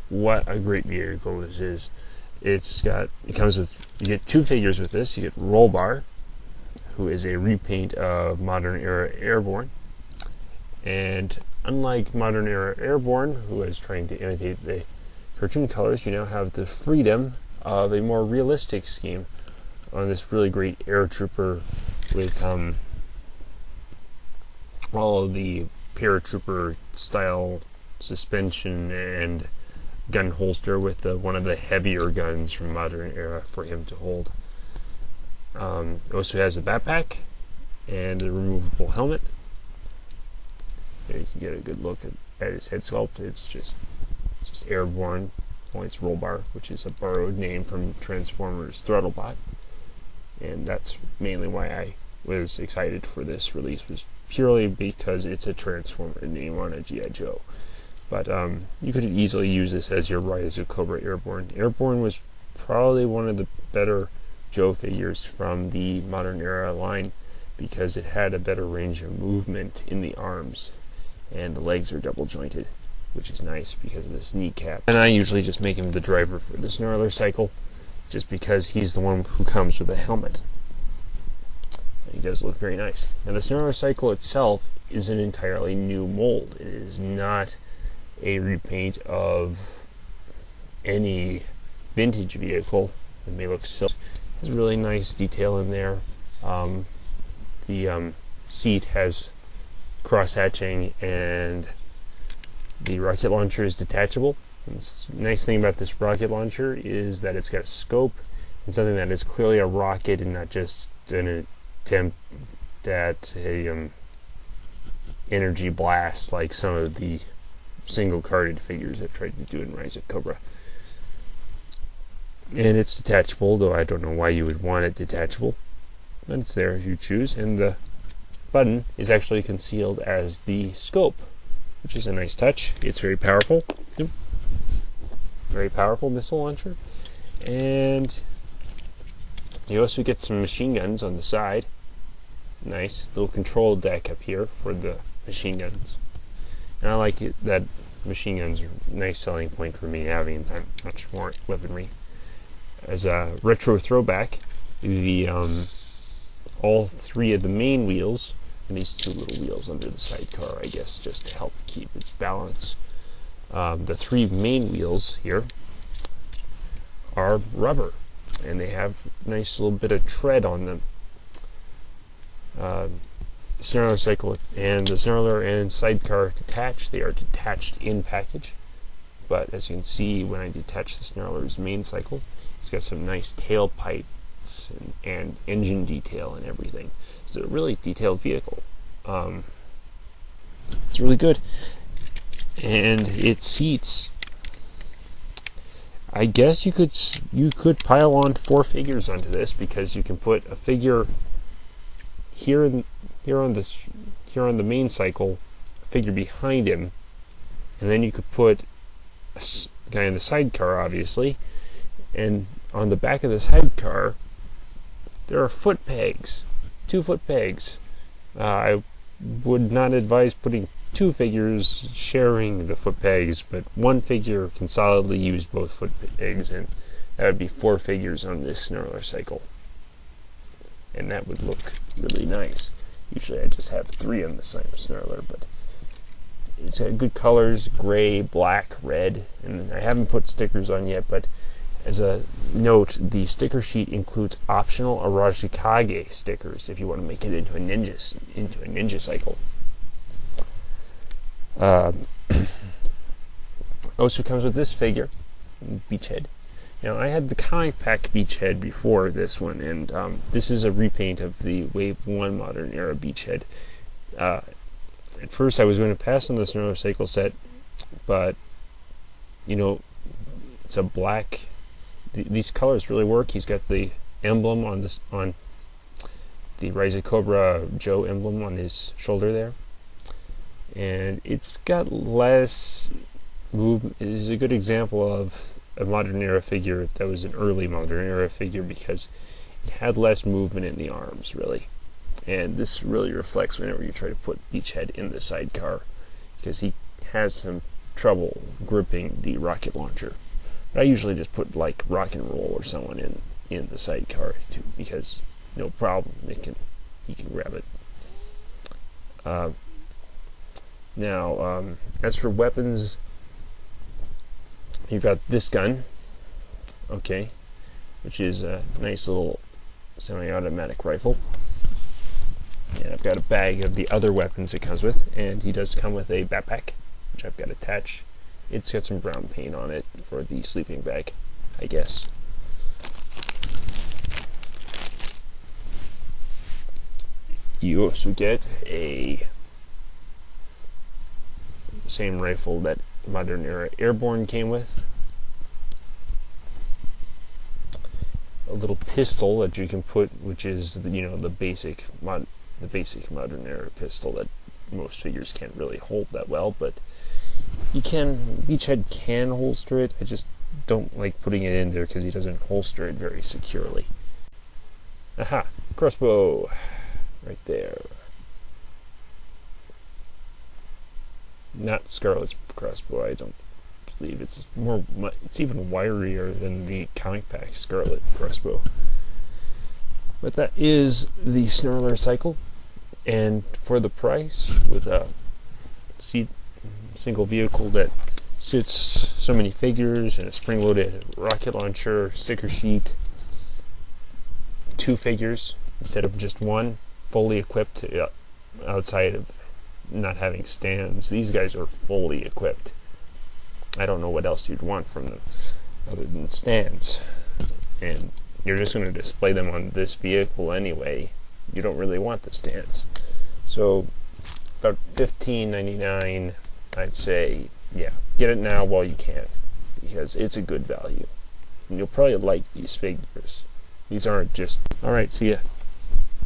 what a great vehicle this is. It comes with, you get 2 figures with this. You get Rollbar, who is a repaint of Modern Era Airborne, and unlike Modern Era Airborne, who is trying to imitate the cartoon colors, you now have the freedom of a more realistic scheme on this really great air trooper with all of the paratrooper style suspension and gun holster with one of the heavier guns from Modern Era for him to hold. It also has the backpack and the removable helmet. There you can get a good look at his head sculpt. It's just airborne. Only it's Rollbar, which is a borrowed name from Transformers Throttlebot, and that's mainly why I was excited for this release, was purely because it's a Transformer name on a GI Joe. But you could easily use this as your Rise of Cobra Airborne. Airborne was probably one of the better Joe figures from the Modern Era line because it had a better range of movement in the arms, and the legs are double jointed, which is nice because of this kneecap. And I usually just make him the driver for the Snarler cycle, just because he's the one who comes with a helmet. He does look very nice. Now the Snarler cycle itself is an entirely new mold. It is not a repaint of any vintage vehicle. It may look silly. There's really nice detail in there. The seat has cross-hatching, and the rocket launcher is detachable. And the nice thing about this rocket launcher is that it's got a scope and something that is clearly a rocket and not just an attempt at a energy blast like some of the single-carded figures have tried to do in Rise of Cobra. And it's detachable, though I don't know why you would want it detachable, but it's there if you choose. And the button is actually concealed as the scope, which is a nice touch. It's very powerful. Very powerful missile launcher. And you also get some machine guns on the side. Nice little control deck up here for the machine guns. And I like it that machine guns are a nice selling point for me, having that much more weaponry. As a retro throwback, the all 3 of the main wheels, and these 2 little wheels under the sidecar, I guess, just to help keep its balance. The 3 main wheels here are rubber, and they have a nice little bit of tread on them. The Snarler cycle and the Snarler and sidecar detached. They are detached in package, but as you can see, when I detach the Snarler's main cycle, it's got some nice tailpipes and engine detail and everything. It's a really detailed vehicle. It's really good, and it seats. I guess you could pile on 4 figures onto this, because you can put a figure here on the main cycle, a figure behind him, and then you could put a guy in the sidecar, obviously, and on the back of the sidecar there are foot pegs, 2 foot pegs. I would not advise putting 2 figures sharing the foot pegs, but 1 figure can solidly use both foot pegs, and that would be 4 figures on this Snarler cycle, and that would look really nice. Usually I just have 3 on the Snarler, but it's got good colors: gray, black, red, and I haven't put stickers on yet, but as a note, the sticker sheet includes optional Arashikage stickers if you want to make it into a ninja cycle. Also comes with this figure, Beachhead. Now, I had the comic pack Beachhead before this one, and this is a repaint of the Wave 1 Modern Era Beachhead. At first I was going to pass on the Snarler cycle set, but it's a black. These colors really work. He's got the emblem on the Rise of Cobra Joe emblem on his shoulder there, and it's got less movement. It is a good example of a Modern Era figure that was an early Modern Era figure, because it had less movement in the arms, really. And this really reflects whenever you try to put Beachhead in the sidecar, because he has some trouble gripping the rocket launcher. But I usually just put like Rock and Roll or someone in the sidecar too, because no problem, he can grab it. Now, as for weapons, you've got this gun, okay, which is a nice little semi-automatic rifle. And I've got a bag of the other weapons it comes with, and he does come with a backpack, which I've got attached. It's got some brown paint on it for the sleeping bag, I guess. You also get a same rifle that Modern Era Airborne came with. A little pistol that you can put, which is the basic Modern Era pistol that most figures can't really hold that well, but you can. Beachhead can holster it. I just don't like putting it in there because he doesn't holster it very securely. Aha! Crossbow! Right there. Not Scarlet's crossbow, I don't believe. It's even wirier than the comic pack Scarlet crossbow. But that is the Snarler cycle, and for the price, with a single vehicle that suits so many figures and a spring-loaded rocket launcher, sticker sheet, 2 figures instead of just one, fully equipped, outside of not having stands. These guys are fully equipped. I don't know what else you'd want from them other than stands, and you're just going to display them on this vehicle anyway. You don't really want the stands. So about $15.99, I'd say. Yeah, get it now while you can, because it's a good value, and you'll probably like these figures. These aren't just... Alright, see ya.